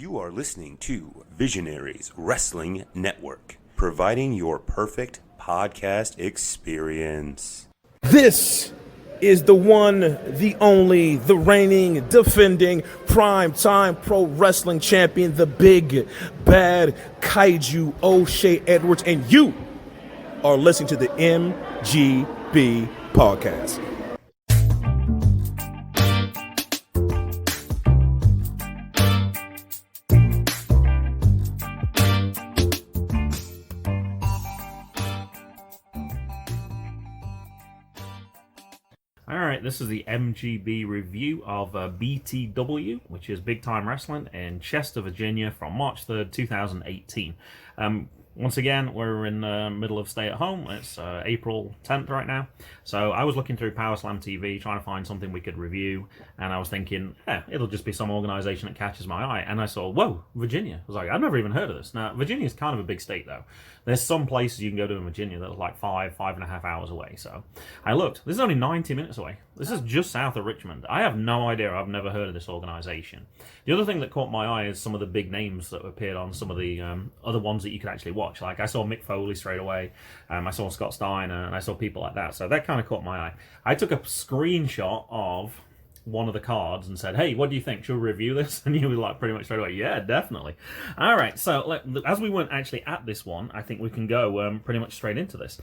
You are listening to Visionaries Wrestling Network, providing your perfect podcast experience. This is the one, the only, the reigning, defending, prime-time pro wrestling champion, the big, bad kaiju O'Shea Edwards, and you are listening to the MGB podcast. Alright, this is the MGB review of BTW, which is Big Time Wrestling in Chester, Virginia from March 3rd, 2018. Once again, we're in the middle of stay at home. It's April 10th right now. So I was looking through PowerSlam TV, trying to find something we could review, and I was thinking, it'll just be some organization that catches my eye. And I saw, whoa, Virginia. I was like, I've never even heard of this. Now, Virginia's kind of a big state, though. There's some places you can go to in Virginia that are like 5.5 hours away. So I looked. This is only 90 minutes away. This is just south of Richmond. I have no idea. I've never heard of this organization. The other thing that caught my eye is some of the big names that appeared on some of the other ones that you could actually watch. Like I saw Mick Foley straight away. I saw Scott Steiner, and I saw people like that. So that kind of caught my eye. I took a screenshot of one of the cards and said, hey, what do you think? Should we review this? And you were like pretty much straight away, yeah, definitely. All right, so as we weren't actually at this one, I think we can go pretty much straight into this.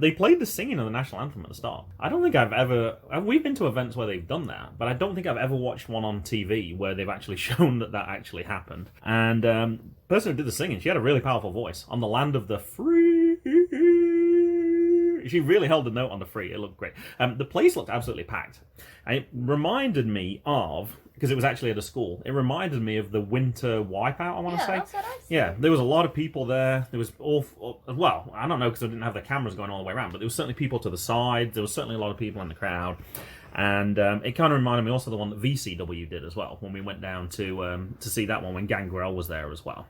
They played the singing of the national anthem at the start. I don't think I've ever, we've been to events where they've done that, but I don't think I've ever watched one on TV where they've actually shown that that actually happened. And the person who did the singing, she had a really powerful voice. On the land of the free. She really held the note on the free. It looked great. The place looked absolutely packed. And it reminded me of, because it was actually at a school, it reminded me of the winter wipeout, I want to say. That's what I said. Yeah, there was a lot of people there. There was well, I don't know because I didn't have the cameras going all the way around, but there was certainly people to the side. There was certainly a lot of people in the crowd. And it kind of reminded me also of the one that VCW did as well, when we went down to see that one when Gangrel was there as well.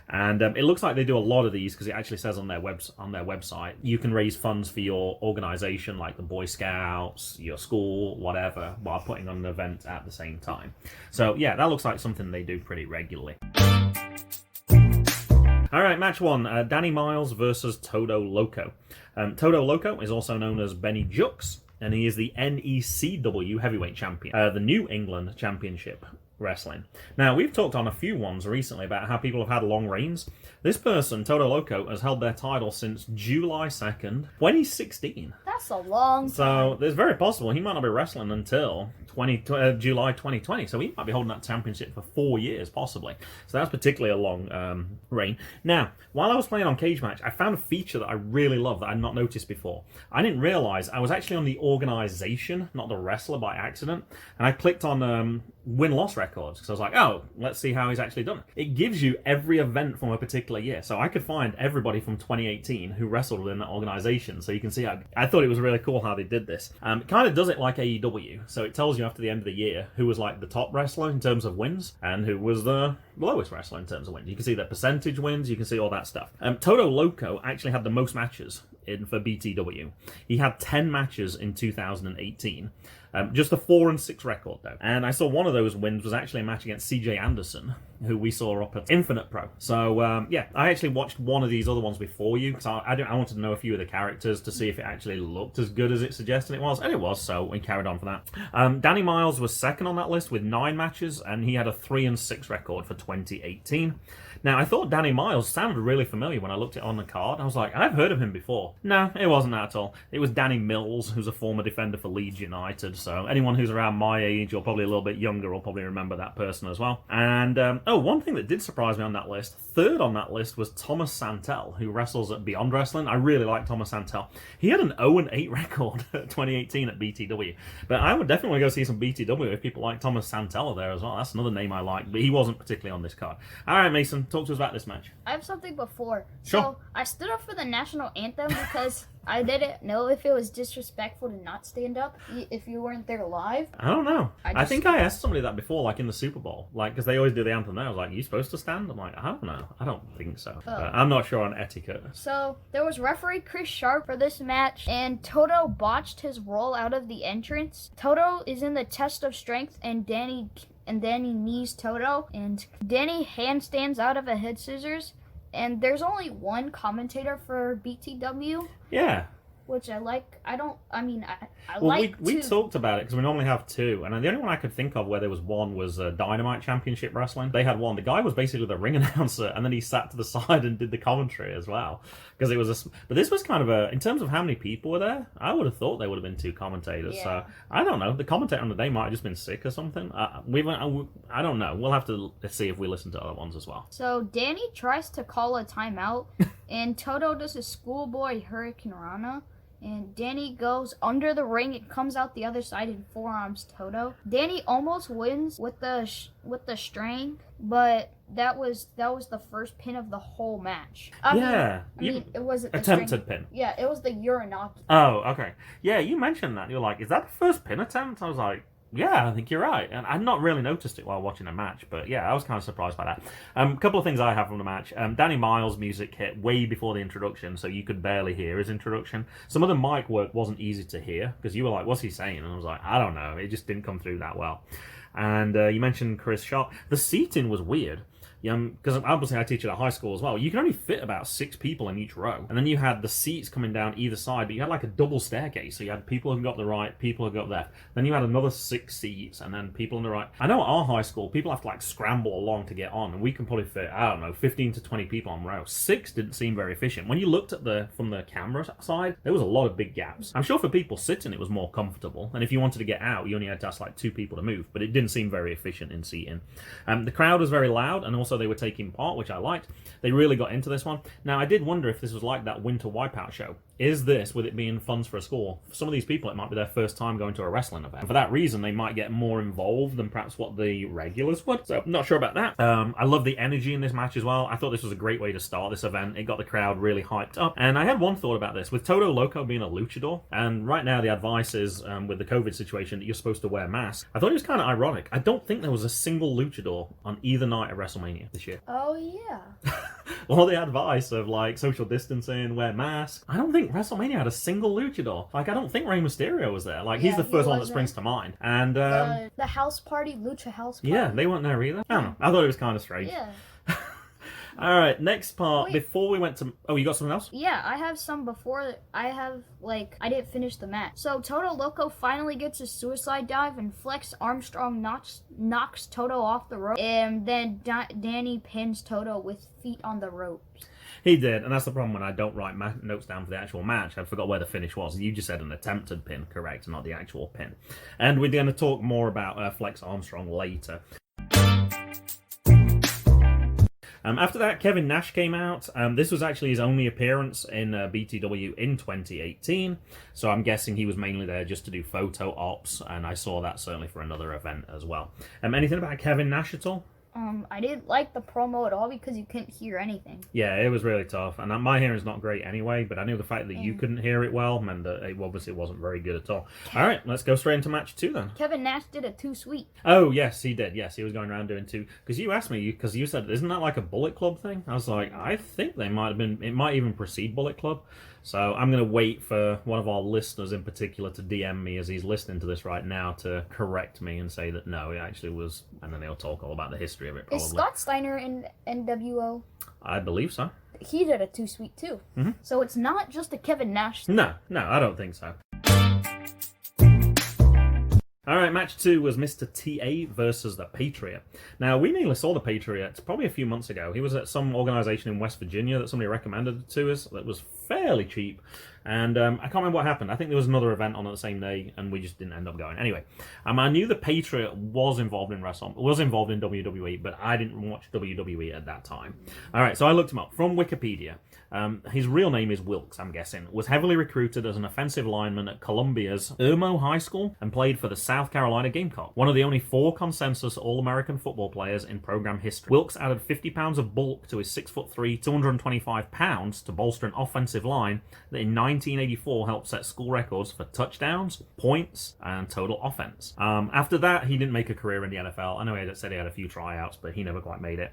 And it looks like they do a lot of these because it actually says on their website you can raise funds for your organization, like the Boy Scouts, your school, whatever, while putting on an event at the same time. So yeah, that looks like something they do pretty regularly. All right, match one, Danny Miles versus Todo Loco. Todo Loco is also known as Benny Jux, and he is the NECW heavyweight champion, the New England Championship Wrestling. Now, we've talked on a few ones recently about how people have had long reigns. This person, Todo Loco, has held their title since July 2nd, 2016. That's a long time. So, it's very possible he might not be wrestling until July 2020. So, he might be holding that championship for 4 years, possibly. So, that's particularly a long reign. Now, while I was playing on Cage Match, I found a feature that I really love that I'd not noticed before. I didn't realize I was actually on the organization, not the wrestler, by accident. And I clicked on win-loss records because I was like, oh, let's see how he's actually done it. It gives you every event from a particular year. So I could find everybody from 2018 who wrestled within that organization. So you can see how, I thought it was really cool how they did this. It kind of does it like AEW. So it tells you after the end of the year who was like the top wrestler in terms of wins and who was the lowest wrestler in terms of wins. You can see their percentage wins, you can see all that stuff. Todo Loco actually had the most matches for BTW. He had 10 matches in 2018. Just a 4-6 record though. And I saw one of those wins was actually a match against CJ Anderson, who we saw up at Infinite Pro. So yeah, I actually watched one of these other ones before you because I wanted to know a few of the characters to see if it actually looked as good as it suggested it was, and it was. So we carried on for that. Danny Miles was second on that list with 9 matches, and he had a 3-6 record for 2018. Now, I thought Danny Miles sounded really familiar when I looked at it on the card. I was like, I've heard of him before. No, it wasn't that at all. It was Danny Mills, who's a former defender for Leeds United. So anyone who's around my age or probably a little bit younger will probably remember that person as well. And, one thing that did surprise me on that list, third on that list was Thomas Santel, who wrestles at Beyond Wrestling. I really like Thomas Santel. He had an 0-8 record at 2018 at BTW. But I would definitely go see some BTW if people like Thomas Santel there as well. That's another name I like, but he wasn't particularly on this card. All right, Mason, talk to us about this match. I have something before. Sure. So I stood up for the national anthem because I didn't know if it was disrespectful to not stand up if you weren't there live. I don't know. I think I asked somebody that before, like in the Super Bowl, like because they always do the anthem there. I was like, "Are you supposed to stand?" I'm like, "I don't know. I don't think so." But I'm not sure on etiquette. So there was referee Chris Sharp for this match, and Todo botched his roll out of the entrance. Todo is in the test of strength, and Danny and Danny knees Todo, and Danny handstands out of a head scissors. And there's only one commentator for BTW, Yeah. which I like. I Well, like we to... talked about it because we normally have two, and the only one I could think of where there was one was Dynamite Championship Wrestling. They had one. The guy was basically the ring announcer, and then he sat to the side and did the commentary as well. Because it was but this was kind of in terms of how many people were there, I would have thought there would have been two commentators. Yeah. So I don't know. The commentator on the day might have just been sick or something. I don't know. We'll have to see if we listen to other ones as well. So Danny tries to call a timeout, and Todo does a schoolboy Hurricane Rana. And Danny goes under the ring and comes out the other side and forearms Todo. Danny almost wins with the string, but that was the first pin of the whole match. I mean, it wasn't the attempted string. pin. Yeah, it was the Uranaki. Oh, okay. Yeah, you mentioned that. You're like, is that the first pin attempt? I was like, yeah, I think you're right. And I'd not really noticed it while watching a match, but yeah, I was kind of surprised by that. A couple of things I have from the match. Danny Miles' music hit way before the introduction, so you could barely hear his introduction. Some of the mic work wasn't easy to hear, because you were like, what's he saying? And I was like, I don't know. It just didn't come through that well. And you mentioned Chris Sharp. The seating was weird. Because obviously I teach at a high school as well. You can only fit about 6 people in each row. And then you had the seats coming down either side, but you had like a double staircase. So you had people who got the right, people who got left. Then you had another 6 seats, and then people on the right. I know at our high school, people have to like scramble along to get on, and we can probably fit, I don't know, 15 to 20 people on row. 6 didn't seem very efficient. When you looked at from the camera side, there was a lot of big gaps. I'm sure for people sitting, it was more comfortable. And if you wanted to get out, you only had to ask like 2 people to move, but it didn't seem very efficient in seating. The crowd was very loud, and also they were taking part, which I liked. They really got into this one. Now, I did wonder if this was like that Winter Wipeout show. Is this, with it being funds for a school, for some of these people, it might be their first time going to a wrestling event. And for that reason, they might get more involved than perhaps what the regulars would. So, I'm not sure about that. I love the energy in this match as well. I thought this was a great way to start this event. It got the crowd really hyped up. And I had one thought about this. With Todo Loco being a luchador, and right now the advice is, with the COVID situation, that you're supposed to wear masks. I thought it was kind of ironic. I don't think there was a single luchador on either night at WrestleMania this year. Oh, yeah. All the advice of like social distancing, wear masks. I don't think WrestleMania had a single luchador. Like, I don't think Rey Mysterio was there. Like, he's the first one that springs to mind. And the house party, Lucha House Party. yeah, they weren't there either. I don't know. I thought it was kind of strange. Yeah. All right, next part. Wait. Before we went to... Oh, you got something else? Yeah, I have some before. I didn't finish the match. So Todo Loco finally gets a suicide dive, and Flex Armstrong knocks Todo off the rope, and then Danny pins Todo with feet on the ropes. He did, and that's the problem when I don't write notes down for the actual match. I forgot where the finish was. You just said an attempted pin, correct, not the actual pin. And we're going to talk more about Flex Armstrong later. After that, Kevin Nash came out. This was actually his only appearance in BTW in 2018, so I'm guessing he was mainly there just to do photo ops, and I saw that certainly for another event as well. Anything about Kevin Nash at all? I didn't like the promo at all because you couldn't hear anything. Yeah, it was really tough, and my hearing's not great anyway, but I knew the fact that you couldn't hear it well meant that it obviously wasn't very good at all. All right, let's go straight into match 2 then. Kevin Nash did a too sweet. Oh, yes, he did. Yes, he was going around doing 2. Because you asked me, because you said, isn't that like a Bullet Club thing? I was like, I think they might have been, it might even precede Bullet Club. So I'm going to wait for one of our listeners in particular to DM me as he's listening to this right now to correct me and say that no, it actually was, and then he'll talk all about the history of it probably. Is Scott Steiner in NWO? I believe so. He did a too sweet too. Mm-hmm. So it's not just a Kevin Nash. No, I don't think so. All right, match 2 was Mr. TA versus the Patriot. Now, we nearly saw the Patriot probably a few months ago. He was at some organization in West Virginia that somebody recommended to us that was fairly cheap. And I can't remember what happened. I think there was another event on at the same day, and we just didn't end up going. Anyway, I knew the Patriot was involved in wrestling, was involved in WWE, but I didn't watch WWE at that time. All right, so I looked him up from Wikipedia. His real name is Wilkes, I'm guessing. Was heavily recruited as an offensive lineman at Columbia's Irmo High School and played for the South Carolina Gamecock. One of the only 4 consensus All-American football players in program history. Wilkes added 50 pounds of bulk to his 6'3", 225 pounds to bolster an offensive line line that in 1984 helped set school records for touchdowns, points, and total offense. After that, he didn't make a career in the NFL. I know he said he had a few tryouts, but he never quite made it.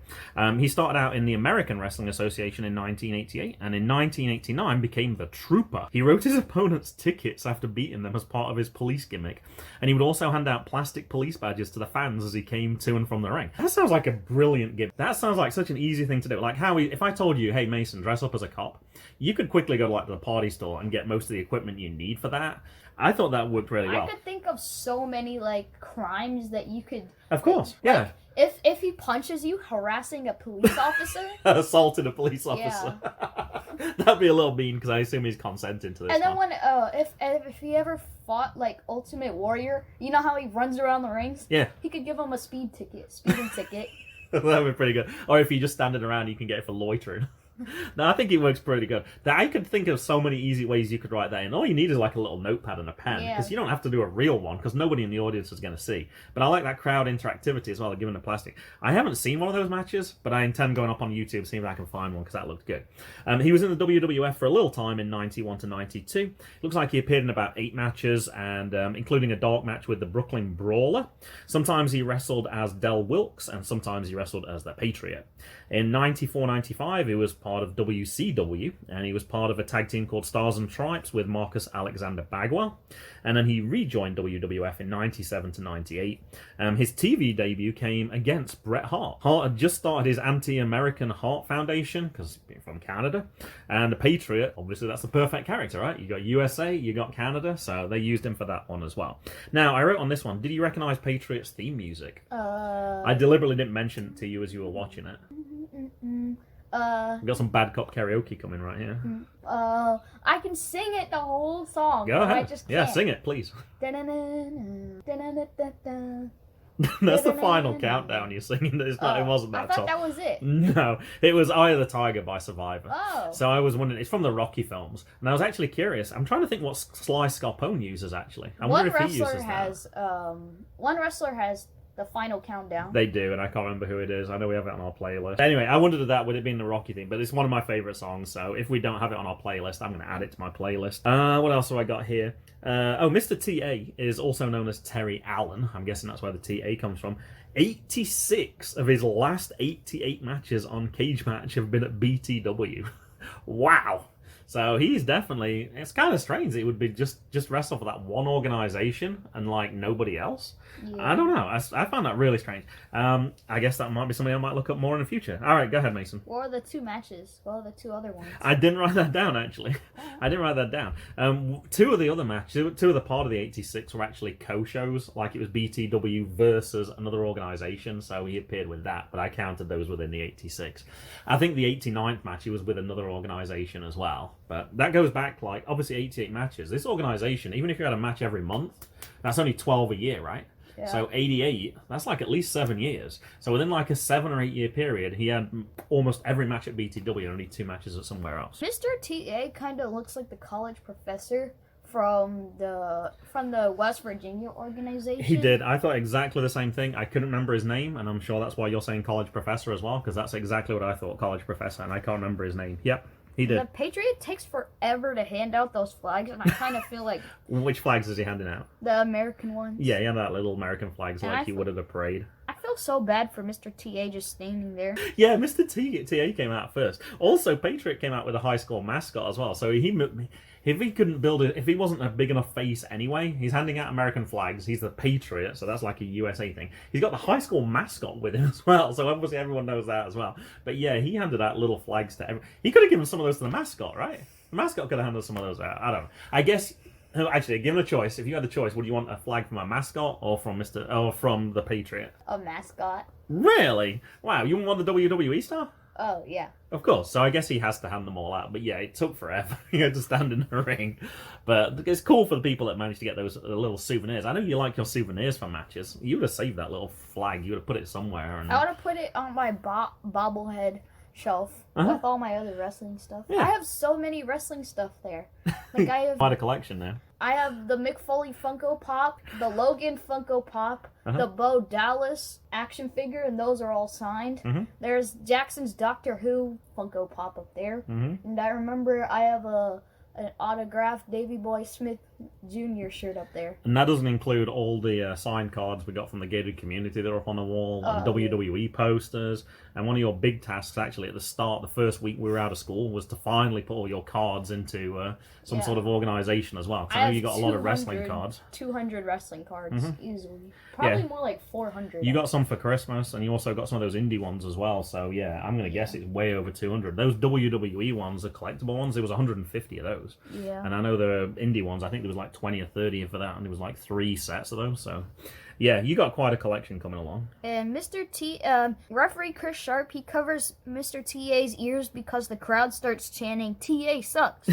He started out in the American Wrestling Association in 1988, and in 1989 became the Trooper. He wrote his opponents tickets after beating them as part of his police gimmick, and he would also hand out plastic police badges to the fans as he came to and from the ring. That sounds like a brilliant gimmick. That sounds like such an easy thing to do. Like how if I told you, hey Mason, dress up as a cop, you could quickly go to like the party store and get most of the equipment you need for that. I thought that worked really well. I could think of so many like crimes that you could. Of course, like, yeah. If he punches you, harassing a police officer, assaulted a police officer. Yeah. That'd be a little mean because I assume he's consenting to this. And then one. if he ever fought like Ultimate Warrior, you know how he runs around the rings? Yeah. He could give him a speeding ticket. That would be pretty good. Or if you're just standing around, you can get it for loitering. No, I think it works pretty good. I could think of so many easy ways you could write that in. All you need is like a little notepad and a pen, because you don't have to do a real one, because nobody in the audience is going to see. But I like that crowd interactivity as well, given the plastic. I haven't seen one of those matches, but I intend going up on YouTube, seeing if I can find one, because that looked good. He was in the WWF for a little time in 91 to 92. Looks like he appeared in about 8 matches, and including a dark match with the Brooklyn Brawler. Sometimes he wrestled as Del Wilkes, and sometimes he wrestled as the Patriot. In 94-95, he was part of WCW, and he was part of a tag team called Stars and Stripes with Marcus Alexander Bagwell. And then he rejoined WWF in 97 to 98. His TV debut came against Bret Hart. Hart had just started his anti-American Hart Foundation, because he's from Canada. And the Patriot, obviously that's the perfect character, right? You got USA, you got Canada, so they used him for that one as well. Now, I wrote on this one, did you recognize Patriot's theme music? I deliberately didn't mention it to you as you were watching it. We've got some bad cop karaoke coming right here. I can sing it the whole song. Go ahead. I just can't. Yeah, sing it, please. That's the final countdown you're singing. It's not, it wasn't that I thought top. that was it. No, it was Eye of the Tiger by Survivor. Oh. So I was wondering, it's from the Rocky films. And I was actually curious. I'm trying to think what Sly Scarpone uses, actually. I wonder if he uses that. One wrestler has the final countdown. They do, and I can't remember who it is. I know we have it on our playlist. Anyway, I wondered that would it be in the Rocky thing, but it's one of my favourite songs, so if we don't have it on our playlist, I'm going to add it to my playlist. What else have I got here? Mr. TA is also known as Terry Allen. I'm guessing that's where the TA comes from. 86 of his last 88 matches on Cage Match have been at BTW. Wow. So he's definitely, it's kind of strange that it would be just wrestle for that one organization and like nobody else. Yeah. I don't know. I found that really strange. I guess that might be something I might look up more in the future. All right, go ahead, Mason. What are the 2 matches? What are the 2 other ones? I didn't write that down, actually. I didn't write that down. 2 of the other matches, 2 of the part of the 86 were actually co-shows. Like it was BTW versus another organization, so he appeared with that, but I counted those within the 86. I think the 89th match, he was with another organization as well. But that goes back, like, obviously 88 matches. This organization, even if you had a match every month, that's only 12 a year, right? Yeah. So 88, that's like at least 7 years. So within like a 7 or 8 year period, he had almost every match at BTW and only 2 matches at somewhere else. Mr. TA kind of looks like the college professor from the West Virginia organization. He did. I thought exactly the same thing. I couldn't remember his name, and I'm sure that's why you're saying college professor as well, because that's exactly what I thought, college professor, and I can't remember his name. Yep. He did. The Patriot takes forever to hand out those flags, and I kind of feel like... Which flags is he handing out? The American ones. Yeah, he had that little American flags like he would at a parade. I feel so bad for Mr. TA just standing there. Yeah, Mr. TA came out first. Also, Patriot came out with a high school mascot as well, so if he couldn't build it, if he wasn't a big enough face anyway, he's handing out American flags. He's the Patriot, so that's like a USA thing. He's got the high school mascot with him as well, so obviously everyone knows that as well. But yeah, he handed out little flags to everyone. He could have given some of those to the mascot, right? The mascot could have handed some of those out. I don't know. I guess, actually, given a choice, if you had the choice, would you want a flag from a mascot or from from the Patriot? A mascot. Really? Wow, you want the WWE star? Oh, yeah. Of course, so I guess he has to hand them all out. But yeah, it took forever. He had to stand in the ring. But it's cool for the people that managed to get those little souvenirs. I know you like your souvenirs from matches. You would have saved that little flag. You would have put it somewhere. And... I would have put it on my bobblehead shelf with all my other wrestling stuff. Yeah. I have so many wrestling stuff there. Like I have Quite a collection there. I have the Mick Foley Funko Pop, the Logan Funko Pop, the Bo Dallas action figure, and those are all signed. There's Jackson's Doctor Who Funko Pop up there. And I remember I have an autographed Davey Boy Smith Jr. shirt up there. And that doesn't include all the signed cards we got from the gated community that are up on the wall, and WWE posters. And one of your big tasks, actually, at the start, the first week we were out of school, was to finally put all your cards into some sort of organization as well. Because I know you got a lot of wrestling cards. 200 wrestling cards, easily. Probably more like 400. You got some for Christmas, and you also got some of those indie ones as well. So, yeah, I'm going to guess it's way over 200. Those WWE ones, the collectible ones, there was 150 of those. Yeah. And I know the indie ones, I think there was like 20 or 30 for that, and there was like 3 sets of those. So, yeah, you got quite a collection coming along. And referee Chris Sharp, he covers Mr. TA's ears because the crowd starts chanting, "TA sucks."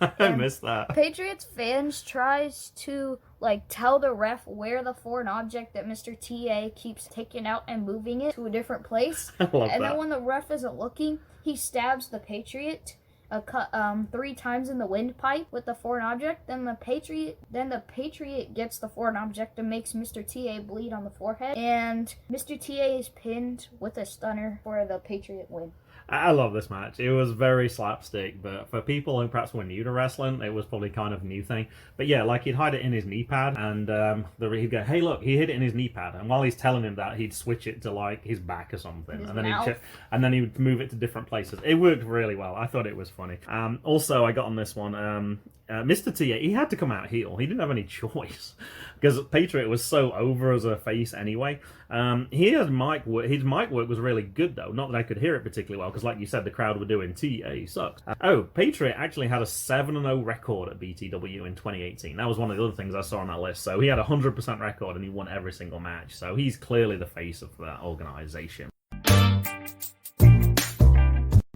I missed that. Patriots fans tries to tell the ref where the foreign object that Mr. TA keeps taking out and moving it to a different place. I love and that. then when the ref isn't looking, he stabs the Patriot 3 times in the windpipe with the foreign object. Then the Patriot gets the foreign object and makes Mr. TA bleed on the forehead. And Mr. TA is pinned with a stunner for the Patriot win. I love this match. It was very slapstick, but for people who perhaps were new to wrestling, it was probably kind of a new thing. But yeah, he'd hide it in his knee pad, and he'd go, "Hey, look, he hid it in his knee pad." And while he's telling him that, he'd switch it to his back or something, and then he would move it to different places. It worked really well. I thought it was funny. Also, I got on this one. Mr. TA, he had to come out heel. He didn't have any choice because Patriot was so over as a face anyway. His mic work was really good though. Not that I could hear it particularly well because, like you said, the crowd were doing TA sucks. Patriot actually had a 7-0 record at BTW in 2018. That was one of the other things I saw on that list. So he had a 100% record and he won every single match. So he's clearly the face of that organization.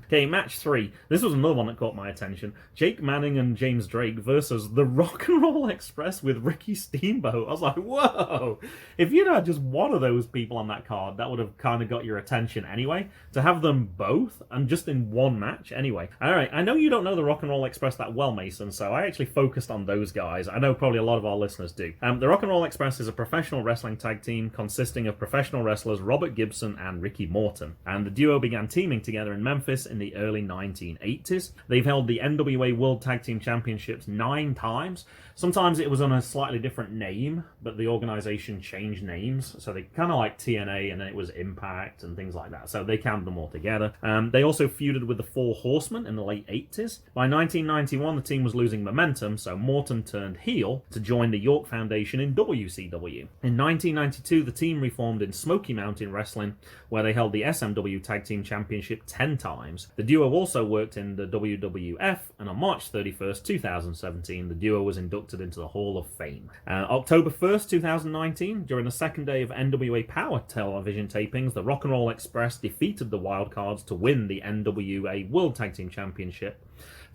Okay, match 3. This was another one that caught my attention. Jake Manning and James Drake versus the Rock and Roll Express with Ricky Steamboat. I was like, whoa! If you'd had just one of those people on that card, that would have kind of got your attention anyway. To have them both, and just in one match anyway. Alright, I know you don't know the Rock and Roll Express that well, Mason, so I actually focused on those guys. I know probably a lot of our listeners do. The Rock and Roll Express is a professional wrestling tag team consisting of professional wrestlers Robert Gibson and Ricky Morton. And the duo began teaming together in Memphis in the early 1980s. They've held the NWA World Tag Team Championships 9 times. Sometimes it was on a slightly different name, but the organization changed names. So they kind of like TNA, and then it was Impact and things like that. So they counted them all together. They also feuded with the Four Horsemen in the late 80s. By 1991, the team was losing momentum, so Morton turned heel to join the York Foundation in WCW. In 1992, the team reformed in Smoky Mountain Wrestling, where they held the SMW Tag Team Championship 10 times. The duo also worked in the WWF, and on March 31st, 2017, the duo was inducted into the Hall of Fame. October 1st, 2019, during the second day of NWA Power television tapings, the Rock and Roll Express defeated the Wildcards to win the NWA World Tag Team Championship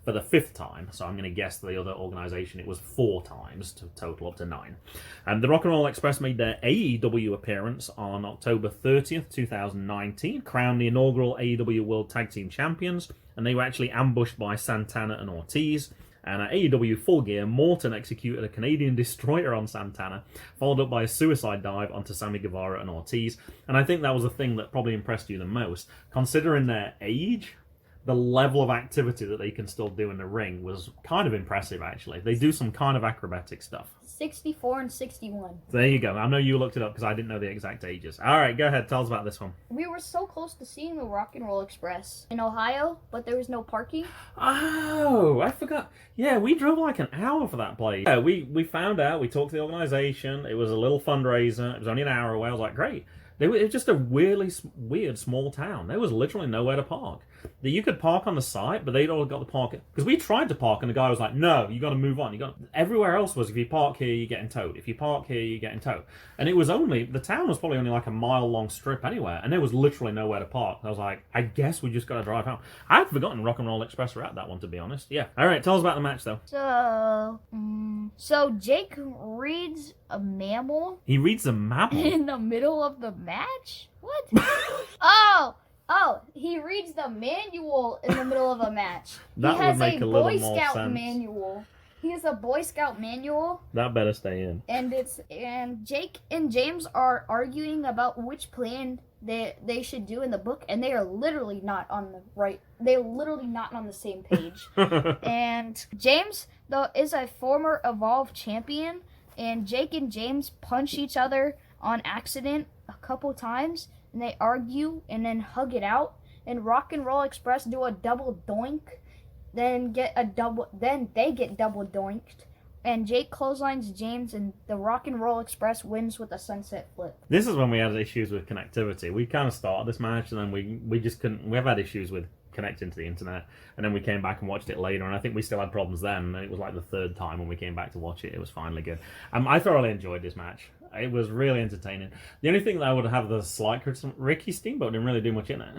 for the 5th time. So I'm going to guess the other organization, it was 4 times to total up to 9. The Rock and Roll Express made their AEW appearance on October 30th, 2019, crowned the inaugural AEW World Tag Team Champions, and they were actually ambushed by Santana and Ortiz. And at AEW Full Gear, Morton executed a Canadian destroyer on Santana, followed up by a suicide dive onto Sammy Guevara and Ortiz. And I think that was the thing that probably impressed you the most. Considering their age, the level of activity that they can still do in the ring was kind of impressive, actually. They do some kind of acrobatic stuff. 64 and 61. There you go. I know you looked it up because I didn't know the exact ages. All right, go ahead. Tell us about this one. We were so close to seeing the Rock and Roll Express in Ohio, but there was no parking. Oh, I forgot. Yeah, we drove like an hour for that place. Yeah, we found out. We talked to the organization. It was a little fundraiser. It was only an hour away. I was like, great. It was just a really weird small town. There was literally nowhere to park. You could park on the site, but they'd all got the park. Because we tried to park, and the guy was like, no, you got to move on. Everywhere else was, if you park here, you're getting towed. If you park here, you're getting towed. And the town was probably only like a mile-long strip anywhere, and there was literally nowhere to park. I was like, I guess we just got to drive home. I'd forgotten Rock and Roll Express were at that one, to be honest. Yeah. All right, tell us about the match, though. So Jake reads a mammal. He reads a mammal? In the middle of the match? What? he he reads the manual in the middle of a match. That he has would make a a little Boy more Scout sense. manual. He has a Boy Scout manual, That better stay in. and Jake and James are arguing about which plan they should do in the book, and they are literally not on the right. They're literally not on the same page. And James, though, is a former Evolve champion, and Jake and James punch each other on accident a couple times, and they argue and then hug it out. And Rock and Roll Express do a double doink, then they get double doinked, and Jake clotheslines James, and the Rock and Roll Express wins with a sunset flip. This is when we had issues with connectivity. We kind of started this match, and then we just couldn't. We have had issues with connecting to the internet, and then we came back and watched it later, and I think we still had problems then, and it was like the third time when we came back to watch it. It was finally good. I thoroughly enjoyed this match. It was really entertaining. The only thing that I would have the slight criticism, Ricky Steamboat didn't really do much in it.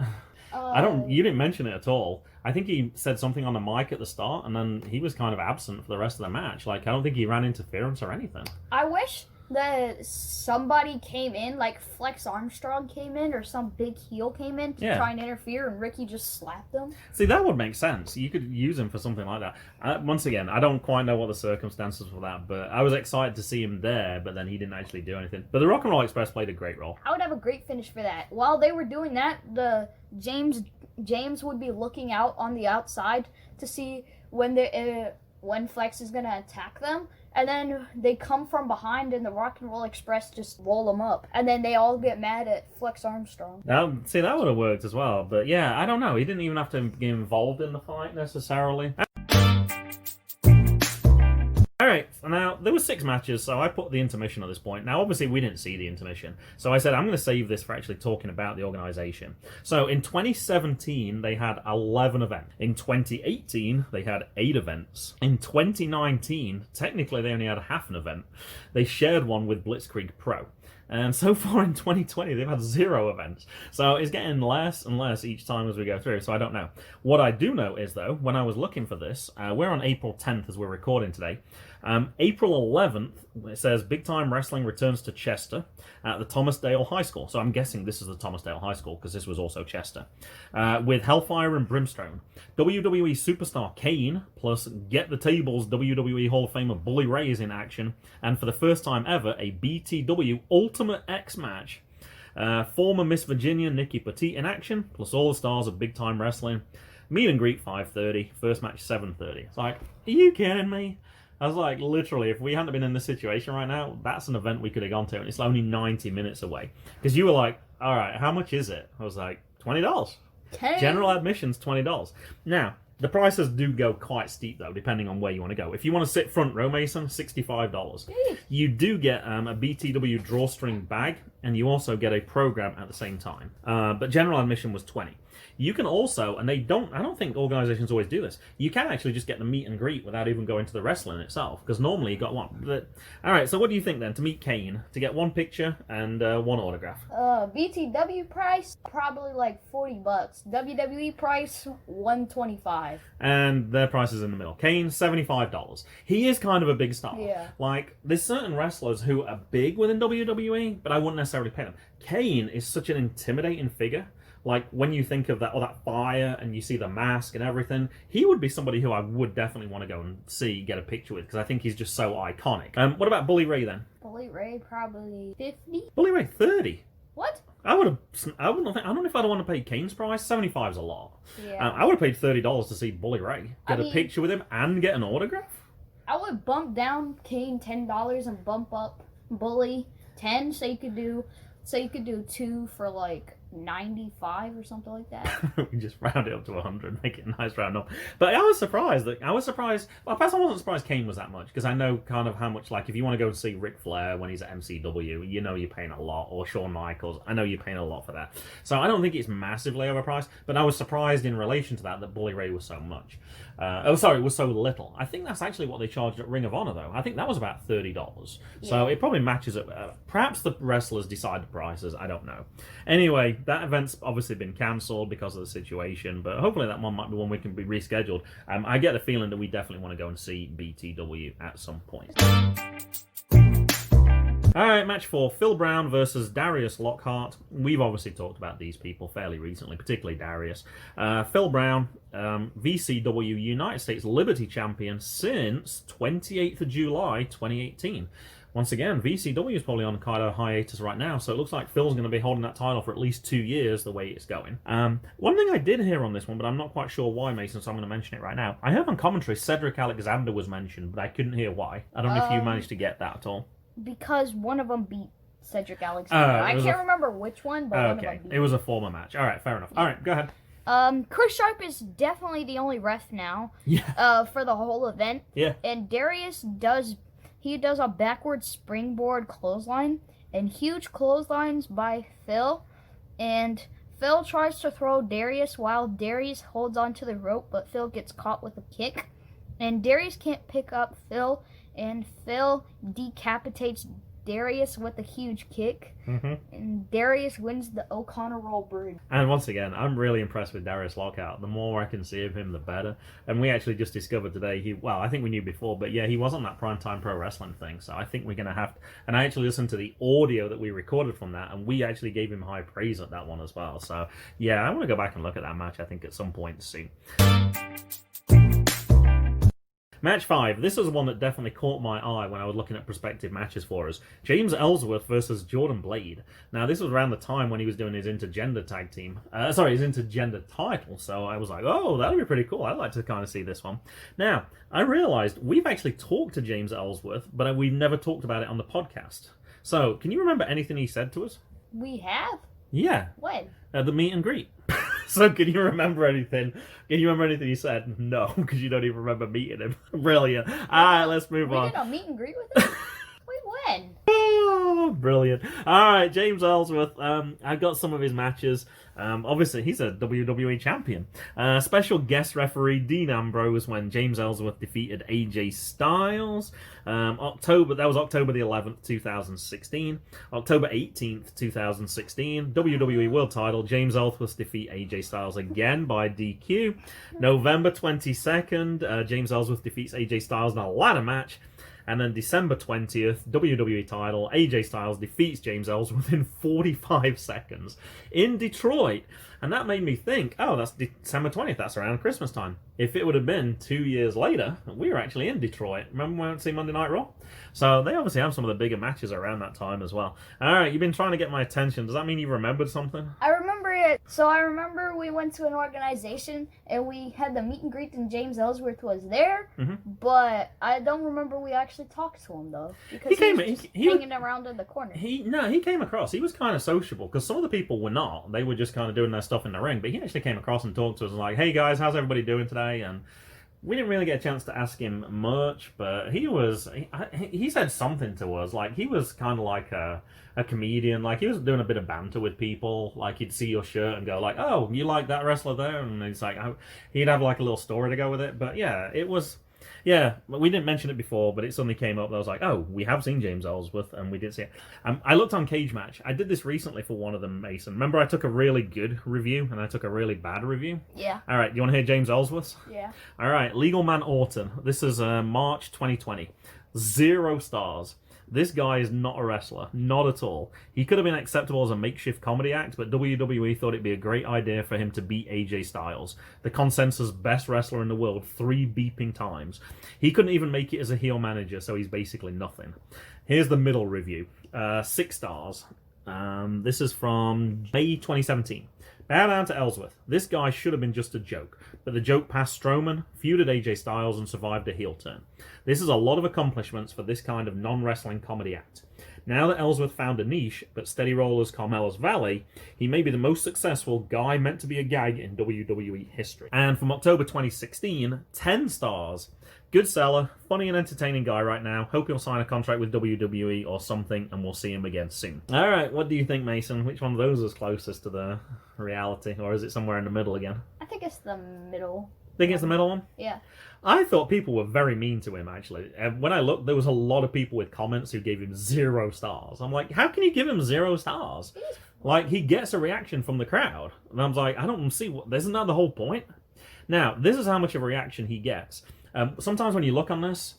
You didn't mention it at all. I think he said something on the mic at the start, and then he was kind of absent for the rest of the match. Like, I don't think he ran interference or anything. I wish that somebody came in, like Flex Armstrong came in, or some big heel came in to try and interfere, and Ricky just slapped him. See, that would make sense. You could use him for something like that. Once again, I don't quite know what the circumstances for that, but I was excited to see him there, but then he didn't actually do anything. But the Rock and Roll Express played a great role. I would have a great finish for that. While they were doing that, the James would be looking out on the outside to see when Flex is gonna attack them, and then they come from behind, and the Rock and Roll Express just roll them up, and then they all get mad at Flex Armstrong. Now, see, that would have worked as well, but yeah, I don't know. He didn't even have to get involved in the fight necessarily. Alright, now, there were 6 matches, so I put the intermission at this point. Now, obviously, we didn't see the intermission, so I said I'm going to save this for actually talking about the organisation. So, in 2017, they had 11 events. In 2018, they had 8 events. In 2019, technically, they only had half an event. They shared one with Blitzkrieg Pro. And so far in 2020, they've had 0 events. So it's getting less and less each time as we go through, so I don't know. What I do know is, though, when I was looking for this, we're on April 10th as we're recording today. April 11th, it says Big Time Wrestling returns to Chester at the Thomasdale High School. So I'm guessing this is the Thomasdale High School because this was also Chester. With Hellfire and Brimstone. WWE Superstar Kane plus Get the Tables WWE Hall of Famer Bully Ray is in action. And for the first time ever, a BTW Ultimate X match. Former Miss Virginia Nikki Petit in action, plus all the stars of Big Time Wrestling. Meet and greet 5:30, first match 7:30. It's like, are you kidding me? I was like, literally, if we hadn't been in this situation right now, that's an event we could have gone to, and it's only 90 minutes away. Because you were like, all right, how much is it? I was like, $20. General admission's $20. Now, the prices do go quite steep, though, depending on where you want to go. If you want to sit front row, Mason, $65. You do get a BTW drawstring bag, and you also get a program at the same time. But general admission was $20. You can also, and I don't think organizations always do this, you can actually just get the meet and greet without even going to the wrestling itself, because normally you got one. But, all right, so what do you think then, to meet Kane, to get one picture and one autograph? BTW price, probably like $40. WWE price, $125. And their price is in the middle. Kane, $75. He is kind of a big star. Yeah. Like, there's certain wrestlers who are big within WWE, but I wouldn't necessarily pay them. Kane is such an intimidating figure. Like, when you think of that fire and you see the mask and everything, he would be somebody who I would definitely want to go and see, get a picture with, because I think he's just so iconic. What about Bully Ray then? Bully Ray, probably 50. Bully Ray, 30. What? I don't know if I'd want to pay Kane's price. 75 is a lot. Yeah. I would have paid $30 to see Bully Ray, get a picture with him, and get an autograph. I would bump down Kane $10 and bump up Bully 10, so you could do 2 for like 95 or something like that. We just round it up to 100, make it a nice round up. But I was surprised. Well, perhaps I wasn't surprised Kane was that much, because I know kind of how much, like, if you want to go and see Ric Flair when he's at MCW, you know you're paying a lot, or Shawn Michaels, I know you're paying a lot for that. So I don't think it's massively overpriced, but I was surprised in relation to that Bully Ray was so much. Was so little. I think that's actually what they charged at Ring of Honor, though. I think that was about $30. So it probably matches it. Perhaps the wrestlers decide the prices, I don't know. Anyway, that event's obviously been cancelled because of the situation, but hopefully that one might be one we can be rescheduled. I get the feeling that we definitely want to go and see BTW at some point. All right, match 4, Phil Brown versus Darius Lockhart. We've obviously talked about these people fairly recently, particularly Darius. Phil Brown, VCW United States Liberty Champion since 28th of July 2018. Once again, VCW is probably on kind of hiatus right now, so it looks like Phil's going to be holding that title for at least 2 years the way it's going. One thing I did hear on this one, but I'm not quite sure why, Mason, so I'm going to mention it right now. I heard on commentary Cedric Alexander was mentioned, but I couldn't hear why. I don't know if you managed to get that at all. Because one of them beat Cedric Alexander. I can't remember which one, but one of them beat. It was a former match. All right, fair enough. All right, go ahead. Chris Sharp is definitely the only ref now. Yeah. For the whole event. Yeah. And Darius does a backward springboard clothesline and huge clotheslines by Phil. And Phil tries to throw Darius while Darius holds onto the rope, but Phil gets caught with a kick. And Darius can't pick up Phil, and Phil decapitates Darius with a huge kick, and Darius wins the O'Connor Roll Bridge. And once again, I'm really impressed with Darius Lockhart. The more I can see of him, the better. And we actually just discovered today, I think we knew before, but yeah, he was on that Primetime Pro Wrestling thing, so I think we're going to have to, and I actually listened to the audio that we recorded from that, and we actually gave him high praise at that one as well. So yeah, I want to go back and look at that match, I think, at some point soon. Match 5. This is one that definitely caught my eye when I was looking at prospective matches for us. James Ellsworth versus Jordan Blade. Now, this was around the time when he was doing his intergender tag team. His intergender title. So I was like, oh, that'll be pretty cool. I'd like to kind of see this one. Now, I realized we've actually talked to James Ellsworth, but we've never talked about it on the podcast. So, can you remember anything he said to us? We have? Yeah. When? At the meet and greet. So, can you remember anything? Can you remember anything he said? No, because you don't even remember meeting him. Brilliant. All right, let's move on. We did a meet and greet with him? Wait, when? Oh, brilliant. All right, James Ellsworth. I got some of his matches. Obviously, he's a WWE champion. Special guest referee Dean Ambrose when James Ellsworth defeated AJ Styles. That was October the 11th, 2016. October 18th, 2016. WWE World Title. James Ellsworth defeat AJ Styles again by DQ. November 22nd, James Ellsworth defeats AJ Styles in a ladder match. And then December 20th, WWE title, AJ Styles defeats James Ellsworth in 45 seconds in Detroit. And that made me think, oh, that's December 20th, that's around Christmas time. If it would have been 2 years later, we were actually in Detroit. Remember when we went to see Monday Night Raw? So they obviously have some of the bigger matches around that time as well. All right, you've been trying to get my attention. Does that mean you remembered something? I remember it. So I remember we went to an organization and we had the meet and greet and James Ellsworth was there. But I don't remember we actually talked to him though. Because he was just hanging around in the corner. He came across. He was kind of sociable because some of the people were not. They were just kind of doing their stuff in the ring. But he actually came across and talked to us and like, hey guys, how's everybody doing today? And we didn't really get a chance to ask him much, but he said something to us. Like, he was kind of like a comedian. Like, he was doing a bit of banter with people. Like, he'd see your shirt and go like, oh, you like that wrestler there? And he's like, he'd have like a little story to go with it. But yeah, it was... Yeah, we didn't mention it before, but it suddenly came up. I was like, oh, we have seen James Ellsworth, and we did see it. I looked on Cage Match. I did this recently for one of them, Mason. Remember I took a really good review, and I took a really bad review? Yeah. All right, do you want to hear James Ellsworth's? Yeah. All right, Legal Man Orton. This is March 2020. 0 stars. This guy is not a wrestler. Not at all. He could have been acceptable as a makeshift comedy act, but WWE thought it'd be a great idea for him to beat AJ Styles, the consensus best wrestler in the world, 3 beeping times. He couldn't even make it as a heel manager, so he's basically nothing. Here's the middle review. 6 stars. This is from May 2017. Bow down to Ellsworth. This guy should have been just a joke, but the joke passed Strowman, feuded AJ Styles, and survived a heel turn. This is a lot of accomplishments for this kind of non-wrestling comedy act. Now that Ellsworth found a niche, but steady rollers Carmella's Valley, he may be the most successful guy meant to be a gag in WWE history. And from October 2016, 10 stars. Good seller, funny and entertaining guy right now. Hope he'll sign a contract with WWE or something, and we'll see him again soon. All right, what do you think, Mason? Which one of those is closest to the reality, or is it somewhere in the middle again? I think it's the middle. Think it's the middle one? Yeah. I thought people were very mean to him, actually. When I looked, there was a lot of people with comments who gave him 0 stars. I'm like, how can you give him 0 stars? Like, he gets a reaction from the crowd. And I was like, I don't see isn't that the whole point? Now, this is how much of a reaction he gets. Sometimes when you look on this,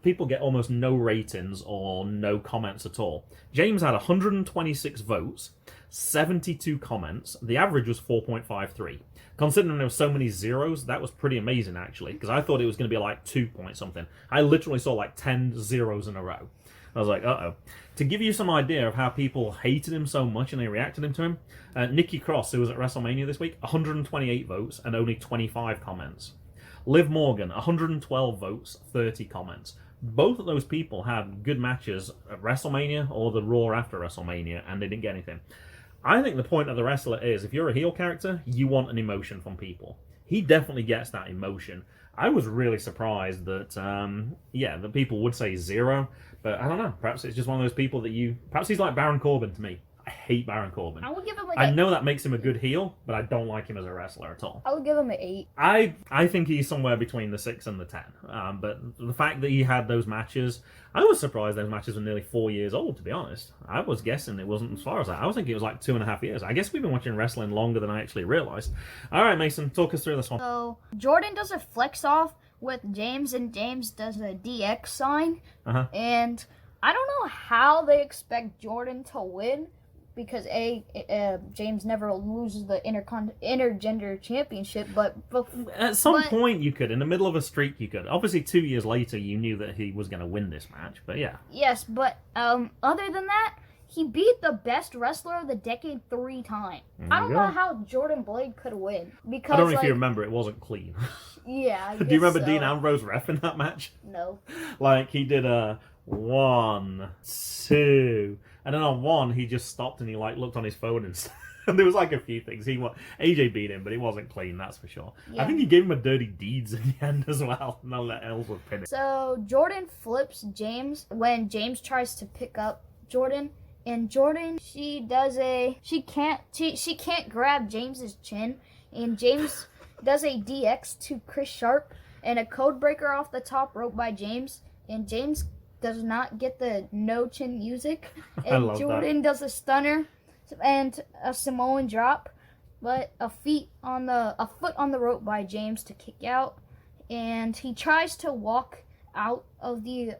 people get almost no ratings or no comments at all. James had 126 votes, 72 comments. The average was 4.53. Considering there were so many zeros, that was pretty amazing, actually, because I thought it was going to be like 2 point something. I literally saw like 10 zeros in a row. I was like, uh-oh. To give you some idea of how people hated him so much and they reacted to him, Nikki Cross, who was at WrestleMania this week, 128 votes and only 25 comments. Liv Morgan, 112 votes, 30 comments. Both of those people had good matches at WrestleMania or the Raw after WrestleMania, and they didn't get anything. I think the point of the wrestler is, if you're a heel character, you want an emotion from people. He definitely gets that emotion. I was really surprised that, that people would say 0, but I don't know. Perhaps it's just one of those people that perhaps he's like Baron Corbin to me. I hate Baron Corbin. I would give him like I know that makes him a good heel, but I don't like him as a wrestler at all. I would give him an 8. I think he's somewhere between the 6 and the 10. But the fact that he had those matches, I was surprised those matches were nearly 4 years old, to be honest. I was guessing it wasn't as far as that. I was thinking it was like 2.5 years. I guess we've been watching wrestling longer than I actually realized. All right, Mason, talk us through this one. So, Jordan does a flex off with James, and James does a DX sign. And I don't know how they expect Jordan to win, because James never loses the intergender championship, but at some point you could, in the middle of a streak you could. Obviously 2 years later you knew that he was going to win this match, but yeah. Yes, but other than that, he beat the best wrestler of the decade 3 times. I don't know how Jordan Blade could win, because I don't know if you remember, it wasn't clean. Yeah, I guess do you remember so. Dean Ambrose reffing that match? No. Like, he did a 1, 2, and then on 1 he just stopped and he like looked on his phone and and there was like a few things. AJ beat him, but it wasn't clean, that's for sure. Yeah. I think he gave him a dirty deeds in the end as well, and I'll let Ellsworth pin it. So Jordan flips James when James tries to pick up Jordan, and Jordan, she can't grab James's chin, and James does a DX to Chris Sharp and a code breaker off the top rope by James, and James does not get the no chin music, and Jordan does a stunner and a Samoan drop, but a foot on the rope by James to kick out, and he tries to walk out of the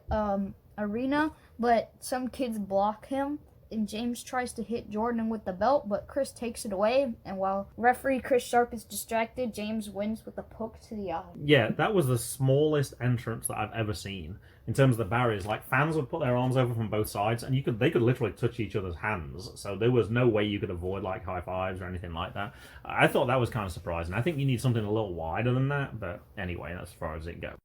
arena, but some kids block him, and James tries to hit Jordan with the belt, but Chris takes it away, and while referee Chris Sharp is distracted, James wins with a poke to the eye. Yeah, that was the smallest entrance that I've ever seen in terms of the barriers. Like, fans would put their arms over from both sides, and they could literally touch each other's hands, so there was no way you could avoid like high fives or anything like that. I thought that was kind of surprising. I think you need something a little wider than that, but anyway, that's as far as it goes.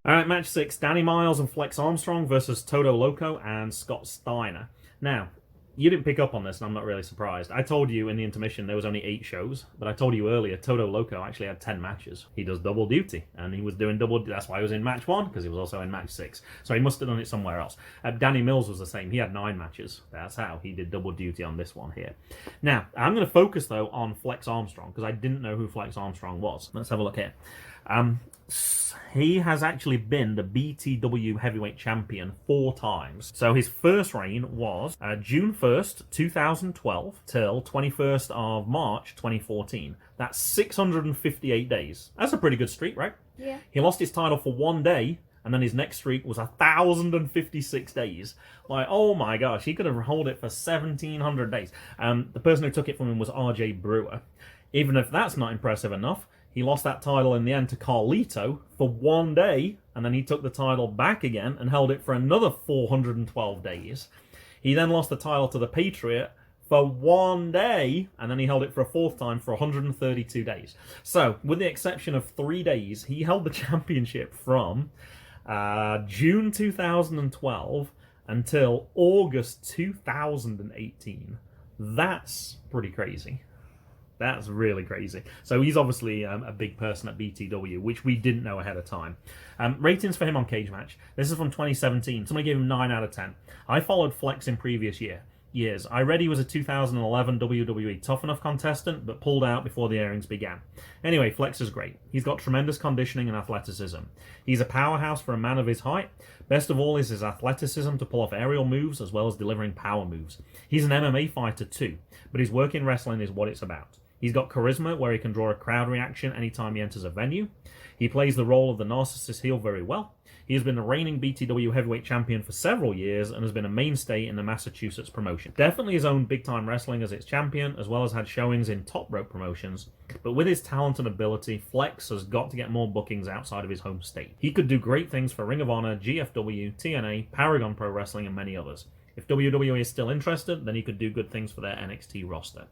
Alright, match 6, Danny Miles and Flex Armstrong versus Todo, Loco and Scott Steiner. Now, you didn't pick up on this, and I'm not really surprised. I told you in the intermission there was only 8 shows, but I told you earlier Todo Loco actually had 10 matches. He does double duty, and he was doing that's why he was in match 1, because he was also in match 6. So he must have done it somewhere else. Danny Mills was the same. He had 9 matches. That's how he did double duty on this one here. Now, I'm going to focus, though, on Flex Armstrong, because I didn't know who Flex Armstrong was. Let's have a look here. He has actually been the BTW heavyweight champion 4 times. So his first reign was June 1st, 2012 till 21st of March 2014. That's 658 days. That's a pretty good streak, right? Yeah. He lost his title for 1 day, and then his next streak was 1,056 days. Like, oh my gosh, he could have held it for 1,700 days. The person who took it from him was RJ Brewer. Even if that's not impressive enough, he lost that title in the end to Carlito for 1 day, and then he took the title back again and held it for another 412 days. He then lost the title to the Patriot for 1 day, and then he held it for a 4th time for 132 days. So, with the exception of 3 days, he held the championship from June 2012 until August 2018. That's pretty crazy. That's really crazy. So he's obviously a big person at BTW, which we didn't know ahead of time. Ratings for him on Cage Match. This is from 2017. Somebody gave him 9 out of 10. I followed Flex in previous years. I read he was a 2011 WWE Tough Enough contestant, but pulled out before the airings began. Anyway, Flex is great. He's got tremendous conditioning and athleticism. He's a powerhouse for a man of his height. Best of all is his athleticism to pull off aerial moves as well as delivering power moves. He's an MMA fighter too, but his work in wrestling is what it's about. He's got charisma, where he can draw a crowd reaction anytime he enters a venue. He plays the role of the narcissist heel very well. He has been the reigning BTW heavyweight champion for several years and has been a mainstay in the Massachusetts promotion. Definitely his own big-time wrestling as its champion, as well as had showings in top rope promotions. But with his talent and ability, Flex has got to get more bookings outside of his home state. He could do great things for Ring of Honor, GFW, TNA, Paragon Pro Wrestling, and many others. If WWE is still interested, then he could do good things for their NXT roster.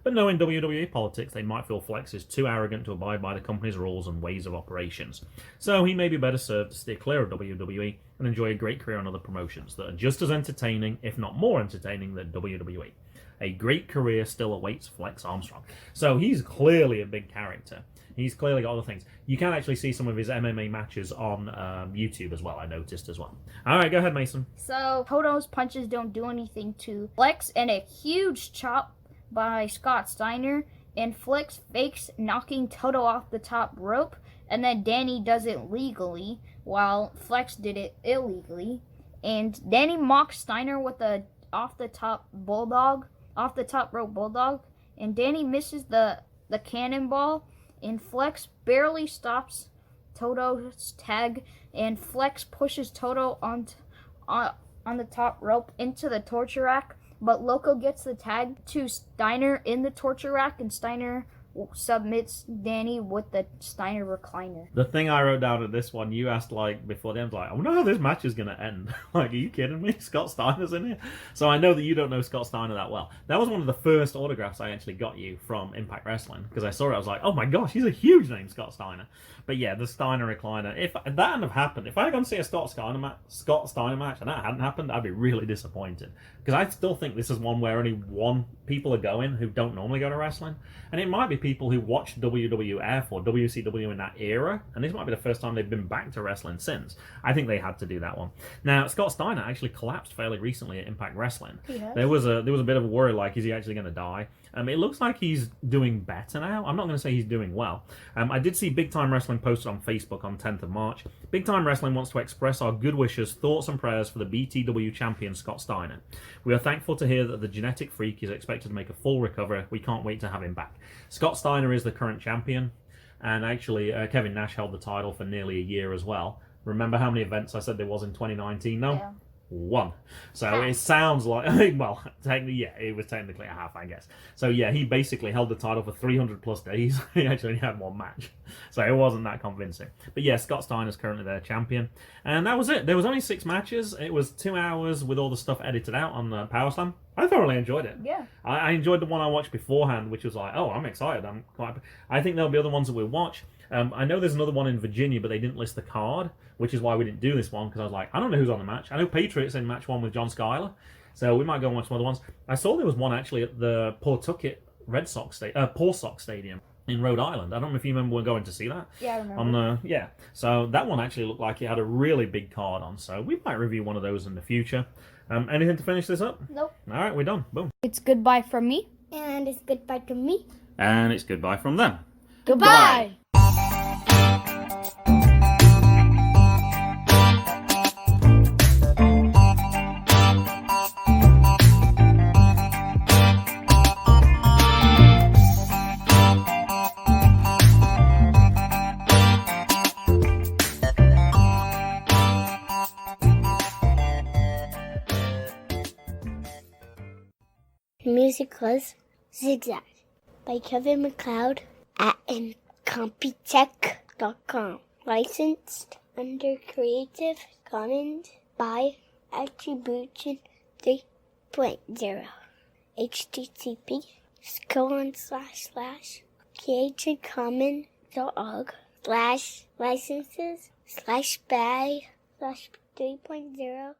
But knowing WWE politics, they might feel Flex is too arrogant to abide by the company's rules and ways of operations. So he may be better served to steer clear of WWE and enjoy a great career on other promotions that are just as entertaining, if not more entertaining, than WWE. A great career still awaits Flex Armstrong. So he's clearly a big character. He's clearly got other things. You can actually see some of his MMA matches on YouTube as well, I noticed as well. All right, go ahead, Mason. So Todo's punches don't do anything to Flex, and a huge chop by Scott Steiner, and Flex fakes knocking Todo off the top rope, and then Danny does it legally while Flex did it illegally, and Danny mocks Steiner with a off the top rope bulldog, and Danny misses the cannonball, and Flex barely stops Todo's tag, and Flex pushes Todo on the top rope into the torture rack, but Loco gets the tag to Steiner in the torture rack, and Steiner submits Danny with the Steiner recliner. The thing I wrote down at this one, you asked like before the end, like, I wonder how this match is going to end. Like, are you kidding me? Scott Steiner's in here? So I know that you don't know Scott Steiner that well. That was one of the first autographs I actually got you from Impact Wrestling, because I saw it, I was like, oh my gosh, he's a huge name, Scott Steiner. But yeah, the Steiner recliner, if that hadn't have happened, if I had gone to see a Scott Steiner match and that hadn't happened, I'd be really disappointed. Because I still think this is one where only one people are going who don't normally go to wrestling. And it might be people who watched WWF or WCW in that era, and this might be the first time they've been back to wrestling since. I think they had to do that one. Now, Scott Steiner actually collapsed fairly recently at Impact Wrestling. Yes. There was a bit of a worry, like, is he actually going to die? It looks like he's doing better now. I'm not going to say he's doing well. I did see Big Time Wrestling posted on Facebook on 10th of March. Big Time Wrestling wants to express our good wishes, thoughts and prayers for the BTW champion Scott Steiner. We are thankful to hear that the genetic freak is expected to make a full recovery. We can't wait to have him back. Scott Steiner is the current champion, and actually Kevin Nash held the title for nearly a year as well. Remember how many events I said there was in 2019 now? Yeah. One. So it sounds like, well, technically, yeah, it was technically a half, I guess. So yeah, he basically held the title for 300 plus days. He actually only had one match. So it wasn't that convincing. But yeah, Scott Steiner's currently their champion. And that was it. There was only 6 matches. It was 2 hours with all the stuff edited out on the Power Slam. I thoroughly enjoyed it. Yeah. I enjoyed the one I watched beforehand, which was like, oh, I'm excited. I think there'll be other ones that we'll watch. I know there's another one in Virginia, but they didn't list the card, which is why we didn't do this one, because I was like, I don't know who's on the match. I know Patriot's in match 1 with John Schuyler, so we might go and watch some other ones. I saw there was one actually at the Pawtucket Paw Sox Stadium in Rhode Island. I don't know if you remember we're going to see that. Yeah, I remember. So that one actually looked like it had a really big card on, so we might review one of those in the future. Anything to finish this up? Nope. All right, we're done. Boom. It's goodbye from me. And it's goodbye from me. And it's goodbye from them. Goodbye. The music was Zigzag by Kevin MacLeod at Incompetech.com. Licensed under Creative Commons by Attribution 3.0. http://creativecommons.org/licenses/by/3.0